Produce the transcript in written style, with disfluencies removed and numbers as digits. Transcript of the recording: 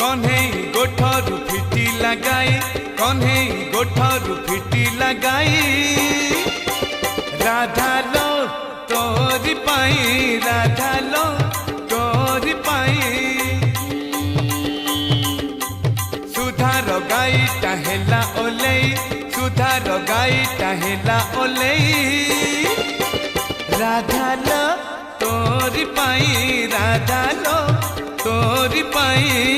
कन्हई गोठरू फिटी लगाई कन्हई गोठरू फिटी लगाई राधा लो तोरी पाई राधा लो तोरी पाई सुधार गाई टाहेला ओलेई सुधार गाई टाहेला ओलेई राधा लो तोरी पाई राधा लो तोरी पाई